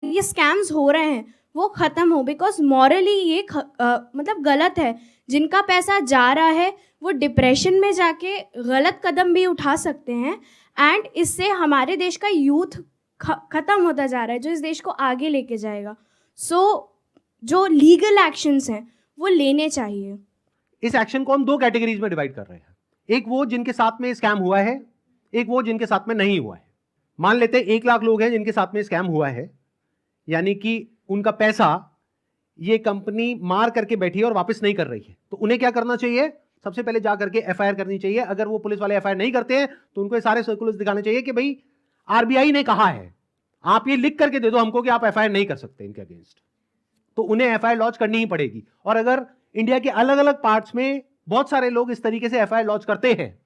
ये स्कैम्स हो रहे हैं वो ख़त्म हो, बिकॉज मॉरली ये मतलब गलत है। जिनका पैसा जा रहा है वो डिप्रेशन में जाके गलत कदम भी उठा सकते हैं, एंड इससे हमारे देश का यूथ ख़त्म होता जा रहा है जो इस देश को आगे लेके जाएगा। सो जो लीगल एक्शंस हैं वो लेने चाहिए। इस एक्शन को हम दो कैटेगरीज में डिवाइड कर रहे हैं, एक वो जिनके साथ में स्कैम हुआ है, एक वो जिनके साथ में नहीं हुआ है। मान लेते हैं 1 लाख लोग हैं जिनके साथ में स्कैम हुआ है, यानी कि उनका पैसा ये कंपनी मार करके बैठी है और वापस नहीं कर रही है, तो उन्हें क्या करना चाहिए? सबसे पहले जा करके एफआईआर करनी चाहिए। अगर वो पुलिस वाले एफआईआर नहीं करते हैं तो उनको ये सारे सर्कुलर्स दिखाने चाहिए कि भाई आरबीआई ने कहा है, आप ये लिख करके दे दो हमको कि आप एफआईआर नहीं कर सकते इनके अगेंस्ट, तो उन्हें एफआईआर लॉन्च करनी ही पड़ेगी। और अगर इंडिया के अलग अलग पार्ट्स में बहुत सारे लोग इस तरीके से एफआईआर लॉन्च करते हैं,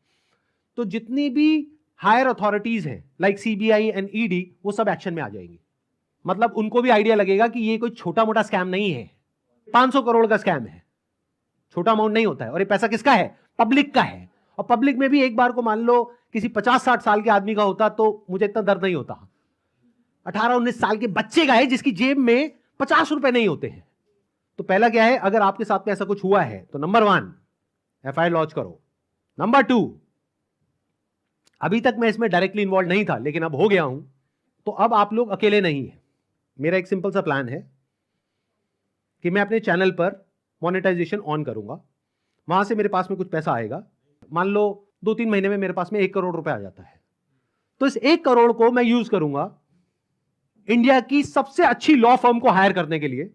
तो जितनी भी हायर अथॉरिटीज हैं लाइक सीबीआई एंड ईडी, वो सब एक्शन में आ जाएंगी। मतलब उनको भी आइडिया लगेगा कि ये कोई छोटा मोटा स्कैम नहीं है, 500 करोड़ का स्कैम है, छोटा अमाउंट नहीं होता है। और ये पैसा किसका है? पब्लिक का है। और पब्लिक में भी एक बार को मान लो किसी 50-60 साल के आदमी का होता तो मुझे इतना दर्द नहीं होता, 18-19 साल के बच्चे का है जिसकी जेब में 50 रुपए नहीं होते हैं। तो पहला क्या है, अगर आपके साथ में ऐसा कुछ हुआ है तो नंबर 1 एफआईआर लॉन्च करो। नंबर 2, अभी तक मैं इसमें डायरेक्टली इन्वॉल्व नहीं था लेकिन अब हो गया हूं, तो अब आप लोग अकेले नहीं है। मेरा एक सिंपल सा प्लान है कि मैं अपने चैनल पर मोनेटाइजेशन ऑन करूंगा, वहां से मेरे पास में कुछ पैसा आएगा। मान लो 2-3 महीने में मेरे पास में 1 करोड़ रुपए आ जाता है, तो इस 1 करोड़ को मैं यूज करूंगा इंडिया की सबसे अच्छी लॉ फर्म को हायर करने के लिए,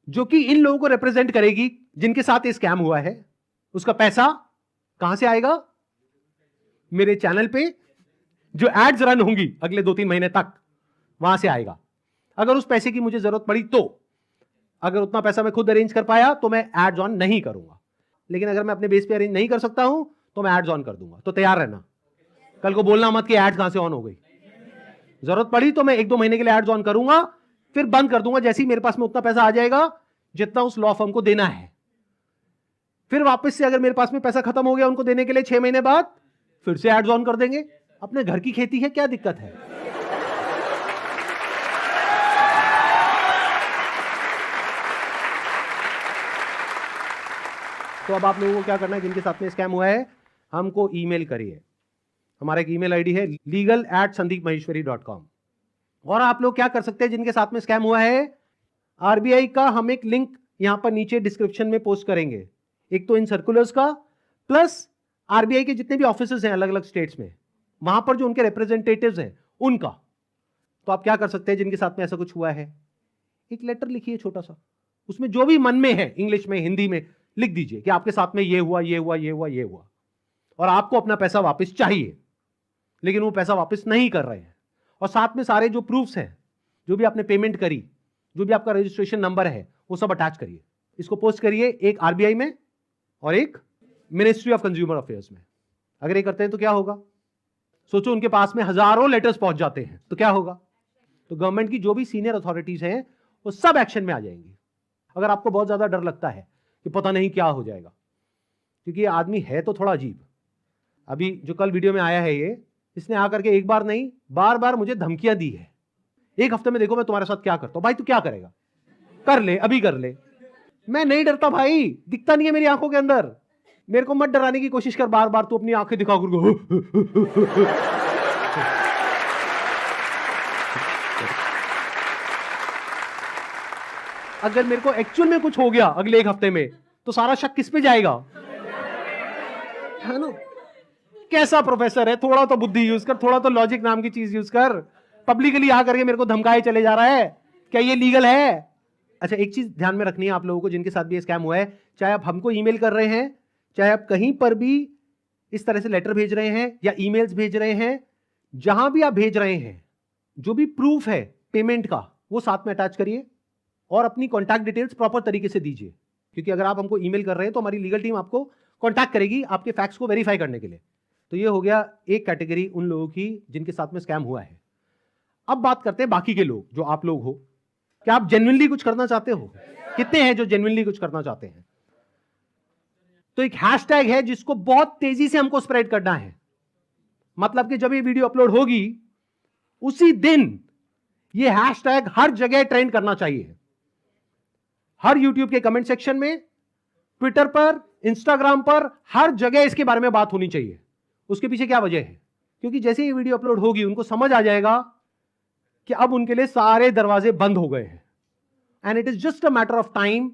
जो कि इन लोगों को रिप्रेजेंट करेगी जिनके साथ ये स्कैम हुआ है। उसका पैसा कहां से आएगा? मेरे चैनल पे जो एड्स रन होंगी अगले 2-3 महीने तक, वहां से आएगा। अगर उस पैसे की मुझे जरूरत पड़ी तो, अगर उतना पैसा मैं खुद अरेंज कर पाया तो मैं एड्स ऑन नहीं करूंगा, लेकिन अगर मैं अपने बेस पे अरेंज नहीं कर सकता हूं तो मैं एड्स ऑन कर दूंगा। तो तैयार रहना, कल को बोलना मत कि एड्स कहां से ऑन हो गई। जरूरत पड़ी तो मैं 1-2 महीने के लिए एड्स ऑन करूंगा, फिर बंद कर दूंगा जैसे ही मेरे पास में उतना पैसा आ जाएगा जितना उस लॉ फर्म को देना है। फिर वापस से अगर मेरे पास में पैसा खत्म हो गया उनको देने के लिए 6 महीने बाद, फिर से एड्स ऑन कर देंगे। अपने घर की खेती है, क्या दिक्कत है? तो अब आप लोगों को क्या करना है, जिनके साथ में स्कैम हुआ है हमको ईमेल करिए। हमारा एक ईमेल आईडी है legal@sandeepmaheshwari.com। और आप लोग क्या कर सकते हैं, जिनके साथ में स्कैम हुआ है, आरबीआई का हम एक लिंक यहां पर नीचे डिस्क्रिप्शन में पोस्ट करेंगे, एक तो इन सर्कुलर्स का, प्लस आरबीआई के जितने भी ऑफिसर्स हैं अलग अलग स्टेट्स में, वहां पर जो उनके रिप्रेजेंटेटिव्स हैं उनका। तो आप क्या कर सकते हैं, जिनके साथ में ऐसा कुछ हुआ है, एक लेटर लिखिए छोटा सा, उसमें जो भी मन में है इंग्लिश में हिंदी में लिख दीजिए कि आपके साथ में ये हुआ, ये हुआ, ये हुआ, ये हुआ, और आपको अपना पैसा वापस चाहिए, लेकिन वो पैसा वापस नहीं कर रहे हैं। और साथ में सारे जो प्रूफ्स हैं, जो भी आपने पेमेंट करी, जो भी आपका रजिस्ट्रेशन नंबर है, वो सब अटैच करिए। इसको पोस्ट करिए, एक आरबीआई में और एक मिनिस्ट्री ऑफ कंज्यूमर अफेयर्स में। अगर ये करते हैं तो क्या होगा, सोचो उनके पास में हजारों लेटर्स पहुंच जाते हैं तो क्या होगा? तो गवर्नमेंट की जो भी सीनियर अथॉरिटीज हैं वो सब एक्शन में आ जाएंगी। अगर आपको बहुत ज्यादा डर लगता है कि पता नहीं क्या हो जाएगा, क्योंकि ये आदमी है तो थोड़ा अजीब, अभी जो कल वीडियो में आया है ये, इसने आकर के एक बार नहीं बार बार मुझे धमकियां दी है, 1 हफ्ते में देखो मैं तुम्हारे साथ क्या करता हूं। भाई तू क्या करेगा, कर ले, अभी कर ले। मैं नहीं डरता भाई, दिखता नहीं है मेरी आंखों के अंदर। मेरे को मत डराने की कोशिश कर बार बार, तू अपनी आंखें दिखा कर। अगर मेरे को एक्चुअल में कुछ हो गया अगले 1 हफ्ते में तो सारा शक किस पे जाएगा, है ना? कैसा प्रोफेसर है, थोड़ा तो बुद्धि यूज कर, थोड़ा तो लॉजिक नाम की चीज यूज कर। पब्लिकली आ करके मेरे को धमकाए चले जा रहा है, क्या ये लीगल है? अच्छा, एक चीज ध्यान में रखनी है आप लोगों को, जिनके साथ भी स्कैम हुआ है, चाहे आप हमको ईमेल कर रहे हैं, चाहे आप कहीं पर भी इस तरह से लेटर भेज रहे हैं या ईमेल्स भेज रहे हैं, जहां भी आप भेज रहे हैं, जो भी प्रूफ है पेमेंट का वो साथ में अटैच करिए और अपनी कॉन्टैक्ट डिटेल्स प्रॉपर तरीके से दीजिए। क्योंकि अगर आप हमको ईमेल कर रहे हैं तो हमारी लीगल टीम आपको कॉन्टैक्ट करेगी आपके फैक्ट्स को वेरीफाई करने के लिए। तो ये हो गया एक कैटेगरी उन लोगों की जिनके साथ में स्कैम हुआ है। अब बात करते हैं बाकी के लोग, जो आप लोग हो। क्या आप जेन्युइनली कुछ करना चाहते हो? कितने हैं जो जेन्युइनली कुछ करना चाहते हैं? तो एक हैशटैग है जिसको बहुत तेजी से हमको स्प्रेड करना है। मतलब कि जब ये वीडियो अपलोड होगी उसी दिन ये हैशटैग हर जगह ट्रेंड करना चाहिए, हर यूट्यूब के कमेंट सेक्शन में, ट्विटर पर, इंस्टाग्राम पर, हर जगह इसके बारे में बात होनी चाहिए। उसके पीछे क्या वजह है? क्योंकि जैसे ये वीडियो अपलोड होगी उनको समझ आ जाएगा कि अब उनके लिए सारे दरवाजे बंद हो गए हैं, and it is just a matter of time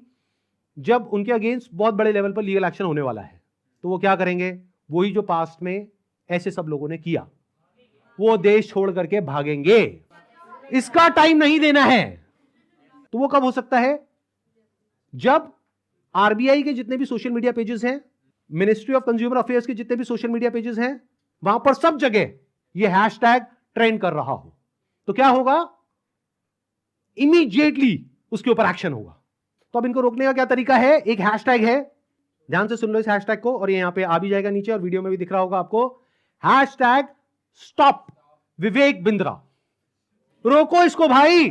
जब उनके अगेंस्ट बहुत बड़े लेवल पर लीगल एक्शन होने वाला है। तो वो क्या करेंगे? वही जो पास्ट में ऐसे सब लोगों ने किया, वो देश छोड़ करके भागेंगे। इसका टाइम नहीं देना है। तो वो कब हो सकता है? जब आरबीआई के जितने भी सोशल मीडिया पेजेस हैं, मिनिस्ट्री ऑफ कंज्यूमर अफेयर्स के जितने भी सोशल मीडिया पेजेस हैं, वहां पर सब जगह ये हैशटैग ट्रेंड कर रहा हो, तो क्या होगा? इमीडिएटली उसके ऊपर एक्शन होगा। तो अब इनको रोकने का क्या तरीका है? एक हैशटैग है, ध्यान से सुन लो इस हैशटैग को, और ये यहां पे आ भी जाएगा नीचे और वीडियो में भी दिख रहा होगा आपको। Hashtag stop Vivek Bindra. रोको इसको भाई।